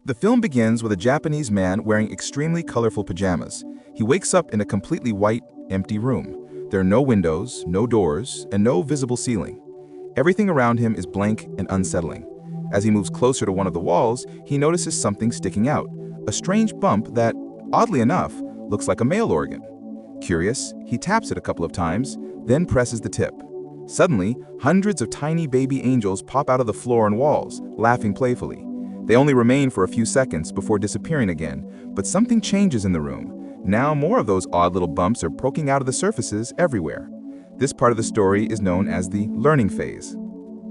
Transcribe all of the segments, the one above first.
The film begins with a Japanese man wearing extremely colorful pajamas. He wakes up in a completely white, empty room. There are no windows, no doors, and no visible ceiling. Everything around him is blank and unsettling. As he moves closer to one of the walls, he notices something sticking out, a strange bump that, oddly enough, looks like a male organ. Curious, he taps it a couple of times, then presses the tip. Suddenly, hundreds of tiny baby angels pop out of the floor and walls, laughing playfully. They only remain for a few seconds before disappearing again, but something changes in the room. Now more of those odd little bumps are poking out of the surfaces everywhere. This part of the story is known as the learning phase.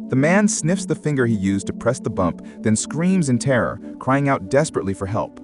The man sniffs the finger he used to press the bump, then screams in terror, crying out desperately for help.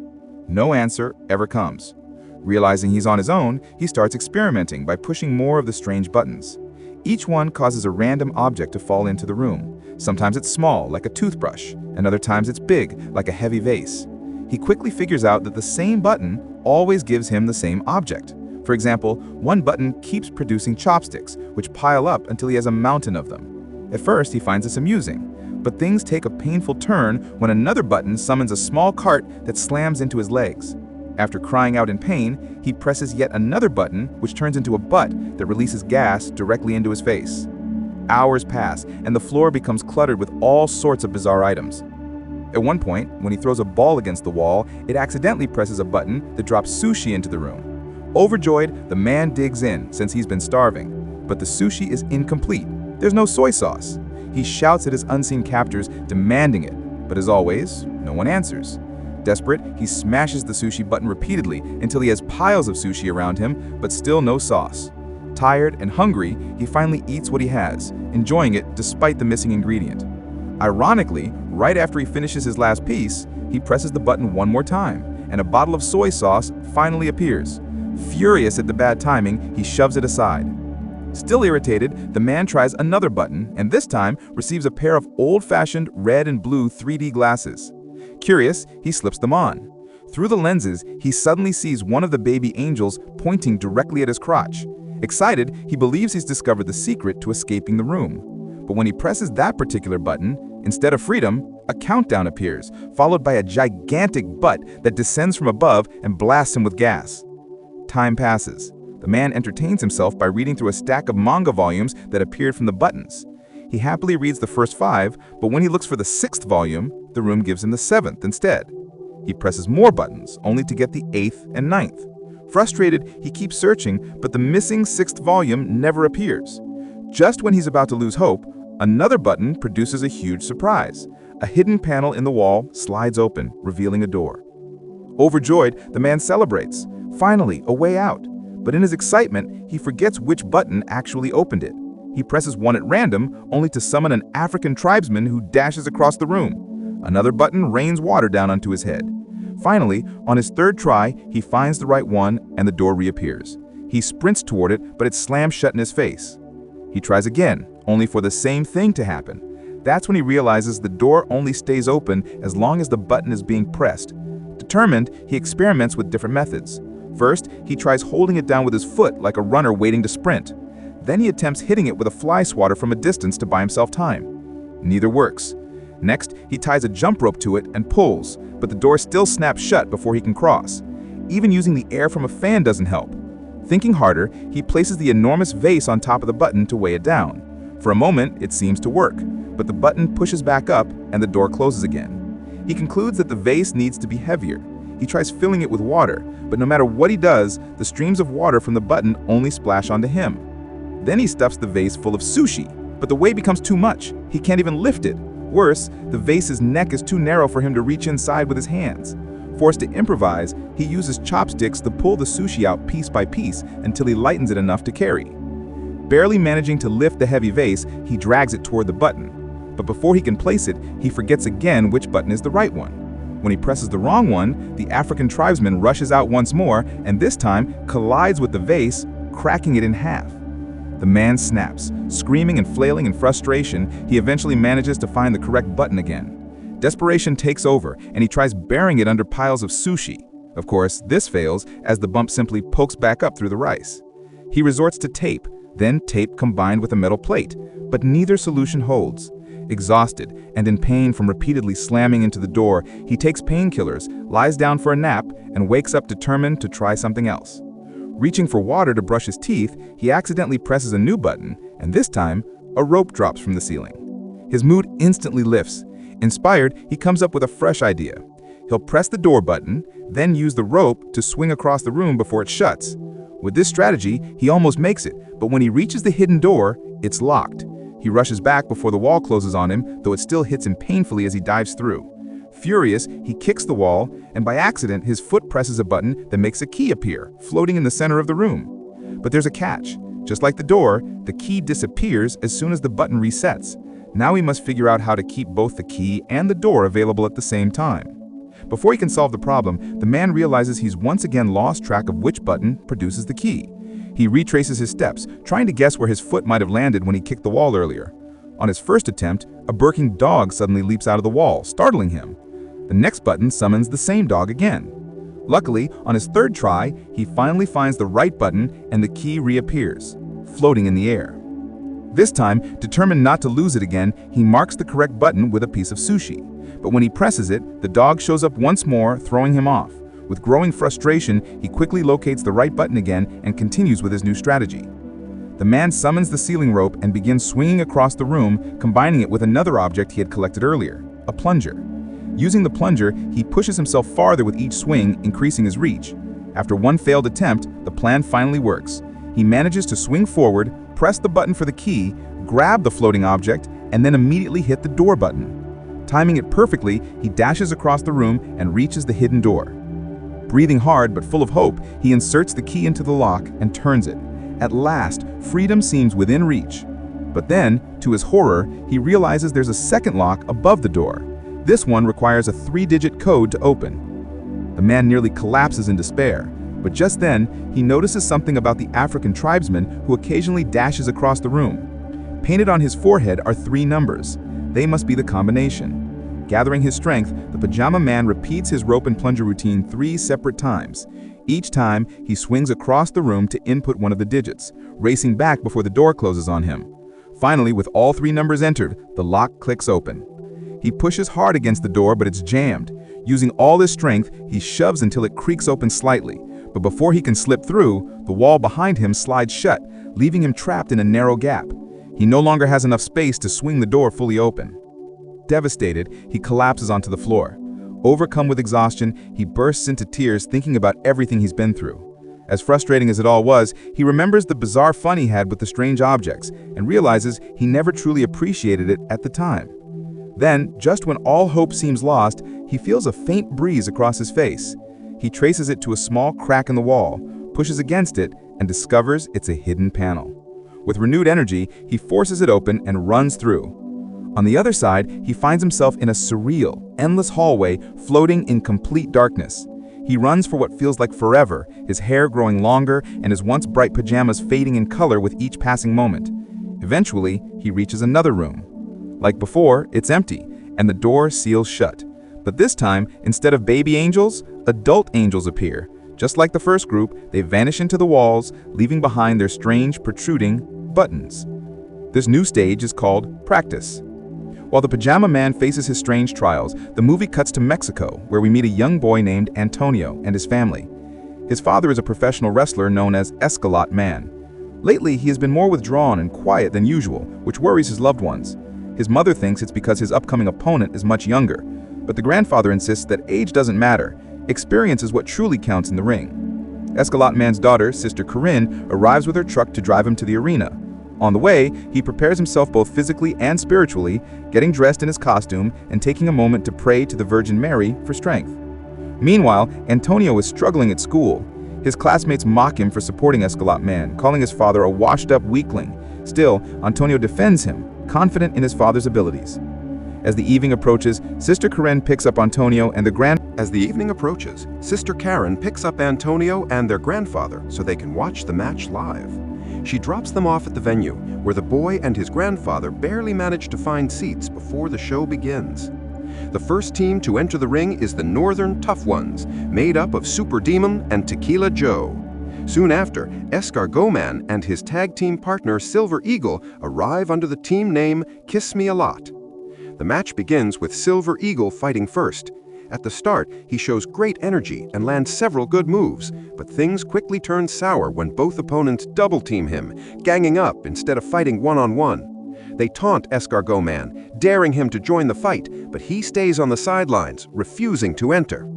No answer ever comes. Realizing he's on his own, he starts experimenting by pushing more of the strange buttons. Each one causes a random object to fall into the room. Sometimes it's small, like a toothbrush, and other times it's big, like a heavy vase. He quickly figures out that the same button always gives him the same object. For example, one button keeps producing chopsticks, which pile up until he has a mountain of them. At first, he finds this amusing, but things take a painful turn when another button summons a small cart that slams into his legs. After crying out in pain, he presses yet another button, which turns into a butt that releases gas directly into his face. Hours pass, and the floor becomes cluttered with all sorts of bizarre items. At one point, when he throws a ball against the wall, it accidentally presses a button that drops sushi into the room. Overjoyed, the man digs in, since he's been starving. But the sushi is incomplete. There's no soy sauce. He shouts at his unseen captors, demanding it. But as always, no one answers. Desperate, he smashes the sushi button repeatedly until he has piles of sushi around him, but still no sauce. Tired and hungry, he finally eats what he has, enjoying it despite the missing ingredient. Ironically, right after he finishes his last piece, he presses the button one more time, and a bottle of soy sauce finally appears. Furious at the bad timing, he shoves it aside. Still irritated, the man tries another button, and this time receives a pair of old-fashioned red and blue 3D glasses. Curious, he slips them on. Through the lenses, he suddenly sees one of the baby angels pointing directly at his crotch. Excited, he believes he's discovered the secret to escaping the room. But when he presses that particular button, instead of freedom, a countdown appears, followed by a gigantic butt that descends from above and blasts him with gas. Time passes. The man entertains himself by reading through a stack of manga volumes that appeared from the buttons. He happily reads the first 5, but when he looks for the 6th volume, the room gives him the 7th instead. He presses more buttons, only to get the 8th and 9th. Frustrated, he keeps searching, but the missing 6th volume never appears. Just when he's about to lose hope, another button produces a huge surprise. A hidden panel in the wall slides open, revealing a door. Overjoyed, the man celebrates. Finally, a way out. But in his excitement, he forgets which button actually opened it. He presses one at random, only to summon an African tribesman who dashes across the room. Another button rains water down onto his head. Finally, on his 3rd try, he finds the right one and the door reappears. He sprints toward it, but it slams shut in his face. He tries again, only for the same thing to happen. That's when he realizes the door only stays open as long as the button is being pressed. Determined, he experiments with different methods. First, he tries holding it down with his foot like a runner waiting to sprint. Then he attempts hitting it with a fly swatter from a distance to buy himself time. Neither works. Next, he ties a jump rope to it and pulls, but the door still snaps shut before he can cross. Even using the air from a fan doesn't help. Thinking harder, he places the enormous vase on top of the button to weigh it down. For a moment, it seems to work, but the button pushes back up and the door closes again. He concludes that the vase needs to be heavier. He tries filling it with water, but no matter what he does, the streams of water from the button only splash onto him. Then he stuffs the vase full of sushi, but the weight becomes too much. He can't even lift it. Worse, the vase's neck is too narrow for him to reach inside with his hands. Forced to improvise, he uses chopsticks to pull the sushi out piece by piece until he lightens it enough to carry. Barely managing to lift the heavy vase, he drags it toward the button. But before he can place it, he forgets again which button is the right one. When he presses the wrong one, the African tribesman rushes out once more and this time collides with the vase, cracking it in half. The man snaps. Screaming and flailing in frustration, he eventually manages to find the correct button again. Desperation takes over, and he tries burying it under piles of sushi. Of course, this fails, as the bump simply pokes back up through the rice. He resorts to tape, then tape combined with a metal plate, but neither solution holds. Exhausted and in pain from repeatedly slamming into the door, he takes painkillers, lies down for a nap, and wakes up determined to try something else. Reaching for water to brush his teeth, he accidentally presses a new button, and this time, a rope drops from the ceiling. His mood instantly lifts. Inspired, he comes up with a fresh idea. He'll press the door button, then use the rope to swing across the room before it shuts. With this strategy, he almost makes it, but when he reaches the hidden door, it's locked. He rushes back before the wall closes on him, though it still hits him painfully as he dives through. Furious, he kicks the wall, and by accident, his foot presses a button that makes a key appear, floating in the center of the room. But there's a catch. Just like the door, the key disappears as soon as the button resets. Now he must figure out how to keep both the key and the door available at the same time. Before he can solve the problem, the man realizes he's once again lost track of which button produces the key. He retraces his steps, trying to guess where his foot might have landed when he kicked the wall earlier. On his first attempt, a barking dog suddenly leaps out of the wall, startling him. The next button summons the same dog again. Luckily, on his third try, he finally finds the right button and the key reappears, floating in the air. This time, determined not to lose it again, he marks the correct button with a piece of sushi. But when he presses it, the dog shows up once more, throwing him off. With growing frustration, he quickly locates the right button again and continues with his new strategy. The man summons the ceiling rope and begins swinging across the room, combining it with another object he had collected earlier, a plunger. Using the plunger, he pushes himself farther with each swing, increasing his reach. After one failed attempt, the plan finally works. He manages to swing forward, press the button for the key, grab the floating object, and then immediately hit the door button. Timing it perfectly, he dashes across the room and reaches the hidden door. Breathing hard but full of hope, he inserts the key into the lock and turns it. At last, freedom seems within reach. But then, to his horror, he realizes there's a second lock above the door. This one requires a 3-digit code to open. The man nearly collapses in despair, but just then, he notices something about the African tribesman who occasionally dashes across the room. Painted on his forehead are 3 numbers. They must be the combination. Gathering his strength, the pajama man repeats his rope and plunger routine 3 separate times. Each time, he swings across the room to input one of the digits, racing back before the door closes on him. Finally, with all 3 numbers entered, the lock clicks open. He pushes hard against the door, but it's jammed. Using all his strength, he shoves until it creaks open slightly. But before he can slip through, the wall behind him slides shut, leaving him trapped in a narrow gap. He no longer has enough space to swing the door fully open. Devastated, he collapses onto the floor. Overcome with exhaustion, he bursts into tears thinking about everything he's been through. As frustrating as it all was, he remembers the bizarre fun he had with the strange objects and realizes he never truly appreciated it at the time. Then, just when all hope seems lost, he feels a faint breeze across his face. He traces it to a small crack in the wall, pushes against it, and discovers it's a hidden panel. With renewed energy, he forces it open and runs through. On the other side, he finds himself in a surreal, endless hallway floating in complete darkness. He runs for what feels like forever, his hair growing longer and his once bright pajamas fading in color with each passing moment. Eventually, he reaches another room. Like before, it's empty, and the door seals shut. But this time, instead of baby angels, adult angels appear. Just like the first group, they vanish into the walls, leaving behind their strange, protruding buttons. This new stage is called practice. While the pajama man faces his strange trials, the movie cuts to Mexico, where we meet a young boy named Antonio and his family. His father is a professional wrestler known as Escalot Man. Lately, he has been more withdrawn and quiet than usual, which worries his loved ones. His mother thinks it's because his upcoming opponent is much younger, but the grandfather insists that age doesn't matter. Experience is what truly counts in the ring. Escalot Man's daughter, Sister Corinne, arrives with her truck to drive him to the arena. On the way, he prepares himself both physically and spiritually, getting dressed in his costume and taking a moment to pray to the Virgin Mary for strength. Meanwhile, Antonio is struggling at school. His classmates mock him for supporting Escalot Man, calling his father a washed-up weakling. Still, Antonio defends him, confident in his father's abilities. As the evening approaches, Sister Karen picks up Antonio and Sister Karen picks up Antonio and their grandfather so they can watch the match live. She drops them off at the venue, where the boy and his grandfather barely manage to find seats before the show begins. The first team to enter the ring is the Northern Tough Ones, made up of Super Demon and Tequila Joe. Soon after, Escargot Man and his tag team partner Silver Eagle arrive under the team name Kiss Me A Lot. The match begins with Silver Eagle fighting first. At the start, he shows great energy and lands several good moves, but things quickly turn sour when both opponents double-team him, ganging up instead of fighting one-on-one. They taunt Escargot Man, daring him to join the fight, but he stays on the sidelines, refusing to enter.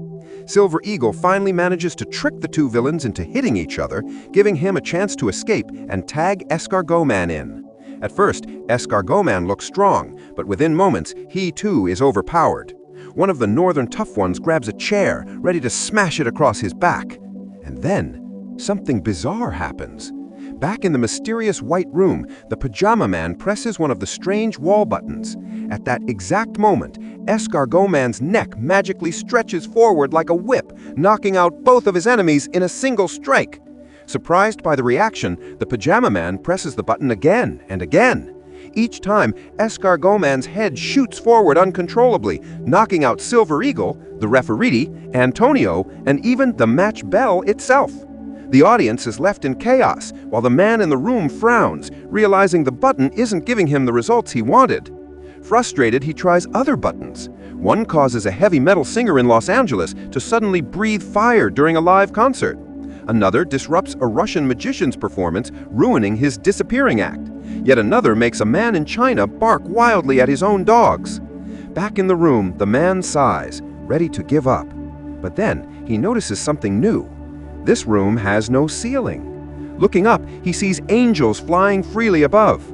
Silver Eagle finally manages to trick the two villains into hitting each other, giving him a chance to escape and tag Escargot Man in. At first, Escargot Man looks strong, but within moments, he too is overpowered. One of the Northern Tough Ones grabs a chair, ready to smash it across his back. And then, something bizarre happens. Back in the mysterious white room, the Pajama Man presses one of the strange wall buttons. At that exact moment, Escargot Man's neck magically stretches forward like a whip, knocking out both of his enemies in a single strike. Surprised by the reaction, the Pajama Man presses the button again and again. Each time, Escargot Man's head shoots forward uncontrollably, knocking out Silver Eagle, the referee, Antonio, and even the match bell itself. The audience is left in chaos, while the man in the room frowns, realizing the button isn't giving him the results he wanted. Frustrated, he tries other buttons. One causes a heavy metal singer in Los Angeles to suddenly breathe fire during a live concert. Another disrupts a Russian magician's performance, ruining his disappearing act. Yet another makes a man in China bark wildly at his own dogs. Back in the room, the man sighs, ready to give up. But then, he notices something new. This room has no ceiling. Looking up, he sees angels flying freely above.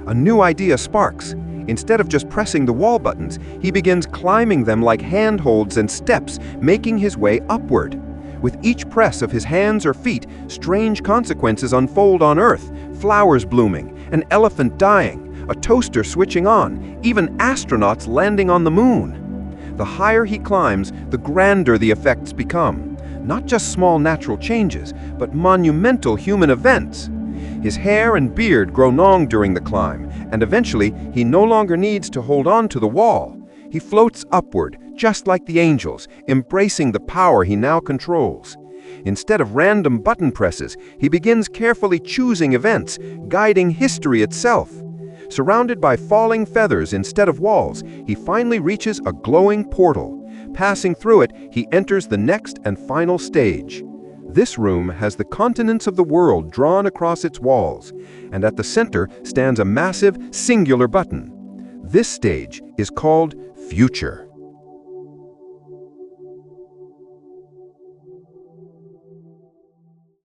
A new idea sparks. Instead of just pressing the wall buttons, he begins climbing them like handholds and steps, making his way upward. With each press of his hands or feet, strange consequences unfold on Earth, flowers blooming, an elephant dying, a toaster switching on, even astronauts landing on the moon. The higher he climbs, the grander the effects become. Not just small natural changes, but monumental human events. His hair and beard grow long during the climb, and eventually he no longer needs to hold on to the wall. He floats upward, just like the angels, embracing the power he now controls. Instead of random button presses, he begins carefully choosing events, guiding history itself. Surrounded by falling feathers instead of walls, he finally reaches a glowing portal. Passing through it, he enters the next and final stage. This room has the continents of the world drawn across its walls, and at the center stands a massive, singular button. This stage is called Future.